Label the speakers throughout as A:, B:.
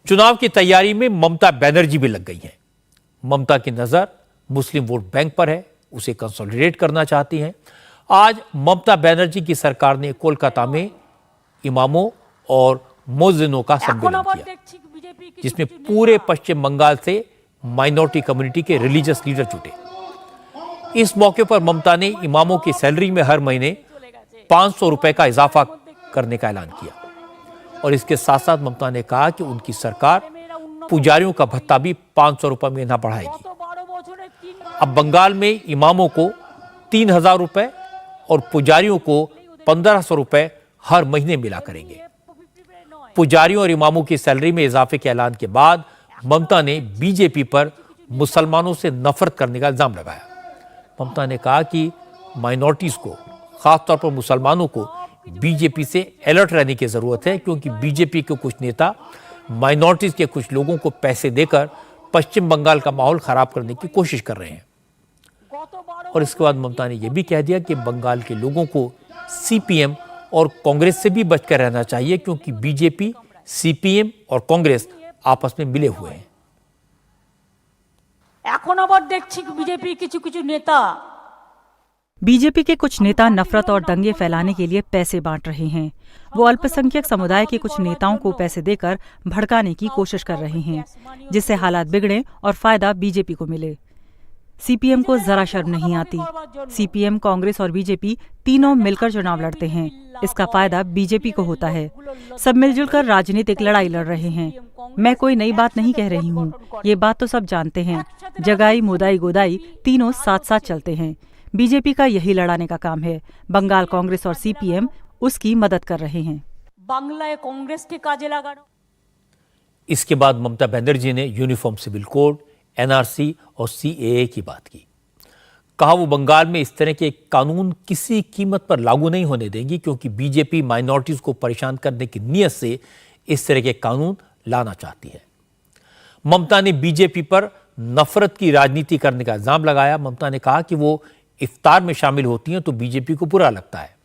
A: चुनाव की तैयारी में ममता बनर्जी भी लग गई हैं। ममता की नजर मुस्लिम वोट बैंक पर है, उसे कंसोलिडेट करना चाहती हैं। आज ममता बनर्जी की सरकार ने कोलकाता में इमामों और मुअज्जिनों का सम्मेलन किया, जिसमें पूरे पश्चिम बंगाल से माइनॉरिटी कम्युनिटी के रिलीजियस लीडर जुटे। इस मौके पर ममता ने इमामों की सैलरी में हर महीने 500 रुपए का इजाफा करने का ऐलान किया और इसके साथ साथ ममता ने कहा कि उनकी सरकार पुजारियों का भत्ता भी 500 रुपए महीना बढ़ाएगी। अब बंगाल में इमामों को 3000 रुपए और पुजारियों को 1500 रुपए हर महीने मिला करेंगे। पुजारियों और इमामों की सैलरी में इजाफे के ऐलान के बाद ममता ने बीजेपी पर मुसलमानों से नफरत करने का इल्जाम लगाया। ममता ने कहा कि माइनॉरिटीज को, खासतौर पर मुसलमानों को, बीजेपी से अलर्ट रहने की जरूरत है, क्योंकि बीजेपी के कुछ नेता माइनॉरिटीज के कुछ लोगों को पैसे देकर पश्चिम बंगाल का माहौल खराब करने की कोशिश कर रहे हैं। और इसके बाद ममता ने यह भी कह दिया कि बंगाल के लोगों को सीपीएम और कांग्रेस से भी बचकर रहना चाहिए, क्योंकि बीजेपी, सीपीएम और कांग्रेस आपस में मिले हुए हैं।
B: बीजेपी के कुछ नेता नफरत और दंगे फैलाने के लिए पैसे बांट रहे हैं। वो अल्पसंख्यक समुदाय के कुछ नेताओं को पैसे देकर भड़काने की कोशिश कर रहे हैं, जिससे हालात बिगड़े और फायदा बीजेपी को मिले। सीपीएम को जरा शर्म नहीं आती। सीपीएम, कांग्रेस और बीजेपी तीनों मिलकर चुनाव लड़ते हैं। इसका फायदा बीजेपी को होता है। सब मिलजुल कर राजनीतिक लड़ाई लड़ रहे हैं। मैं कोई नई बात नहीं कह रही हूँ, ये बात तो सब जानते हैं। जगाई, मुदाई, गोदाई तीनों साथ साथ चलते हैं। बीजेपी का यही लड़ाने का काम है। बंगाल कांग्रेस और सीपीएम उसकी मदद कर रहे हैं।
C: बांग्लाय कांग्रेस के काजे लगानो।
A: इसके बाद ममता बनर्जी ने यूनिफॉर्म सिविल कोड, एनआरसी और सीएए की बात की। कहा वो बंगाल में इस तरह के कानून किसी कीमत पर लागू नहीं होने देंगी, क्योंकि बीजेपी माइनॉरिटीज को परेशान करने की नीयत से इस तरह के कानून लाना चाहती है। ममता ने बीजेपी पर नफरत की राजनीति करने का इल्जाम लगाया। ममता ने कहा कि वो इफ्तार में शामिल होती हैं तो बीजेपी को बुरा लगता है,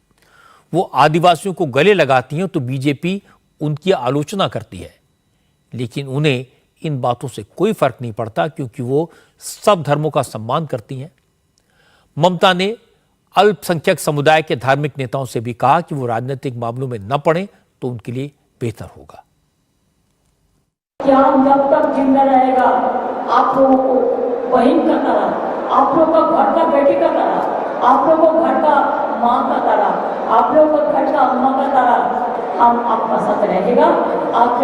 A: वो आदिवासियों को गले लगाती हैं तो बीजेपी उनकी आलोचना करती है, लेकिन उन्हें इन बातों से कोई फर्क नहीं पड़ता, क्योंकि वो सब धर्मों का सम्मान करती हैं। ममता ने अल्पसंख्यक समुदाय के धार्मिक नेताओं से भी कहा कि वो राजनीतिक मामलों में न पड़े तो उनके लिए बेहतर होगा।
C: क्या जब तक जिंदा रहेगा आप लोगों को बहन का तरह, आप लोगों का घर का बेटी का तरह, आप लोगों को घर का माँ का तरह, आप लोगों को घर का अम्मा का तरह हम आपका साथ रहेगा। आप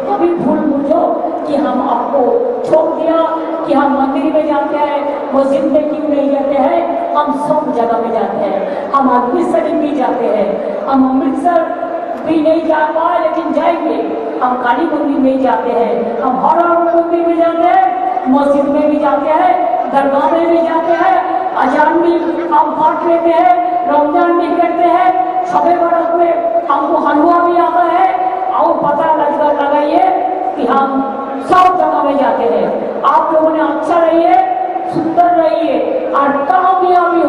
C: कभी भूल बुझो कि हम आपको छोड़ दिया, कि हम मंदिर में जाते हैं, मस्जिद में क्यों नहीं जाते हैं, हम सब जगह में जाते हैं। हम अमृतसर भी जाते हैं, हम अमृतसर भी नहीं जा पाए लेकिन जाएंगे। हम काली मंदिर में जाते हैं, हम हर मंदिर में जाते हैं, मस्जिद में भी जाते हैं, दरगाह में भी जाते हैं, अजान भी हम पढ़ लेते हैं, रमजान भी करते हैं, शबे बरात में हमको हलवा भी आता है। और पता लगाइए कि हम सब जगह में जाते हैं। आप लोगों ने अच्छा रहिए, सुंदर रहिए और कामयाबी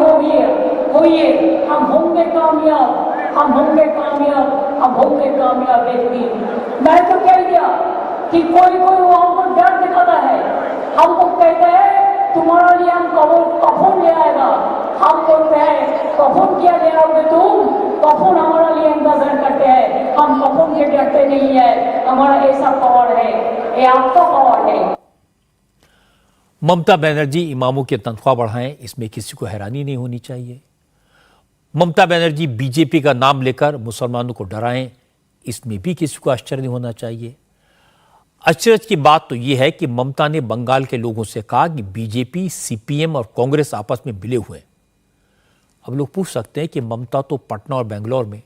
C: होइए। हम होंगे कामयाब, हम होंगे कामयाब, हम होंगे कामयाब एक दिन। मैं तो कह दिया कि कोई वो हमको डर दिखाता है, हमको कहते हैं तुम्हारा लिए हम कफन ले आएगा। हम बोलते हैं कफन क्या ले आओगे तुम, कफन हमारा लिए इंतजार करते हैं, हम कफन के डरते नहीं है। हमारा ऐसा पावर है, ये आपका पावर है।
A: ममता बनर्जी इमामों की तनख्वाह बढ़ाएं, इसमें किसी को हैरानी नहीं होनी चाहिए। ममता बनर्जी बीजेपी का नाम लेकर मुसलमानों को डराएं, इसमें भी किसी को आश्चर्य नहीं होना चाहिए। अचरज की बात तो यह है कि ममता ने बंगाल के लोगों से कहा कि बीजेपी, सीपीएम और कांग्रेस आपस में मिले हुए हैं। अब लोग पूछ सकते हैं कि ममता तो पटना और बेंगलोर में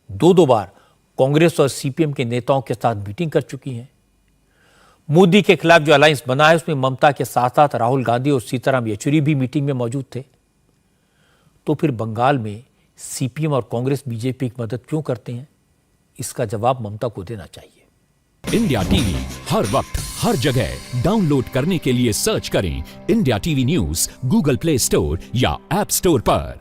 A: दो बार कांग्रेस और सीपीएम के नेताओं के साथ मीटिंग कर चुकी हैं। मोदी के खिलाफ जो अलायंस बना है उसमें ममता के साथ साथ राहुल गांधी और सीताराम येचुरी भी मीटिंग में मौजूद थे। तो फिर बंगाल में सीपीएम और कांग्रेस बीजेपी की मदद क्यों करते हैं? इसका जवाब ममता को देना चाहिए।
D: इंडिया टीवी हर वक्त हर जगह डाउनलोड करने के लिए सर्च करें India TV news Google play store या ऐप स्टोर पर।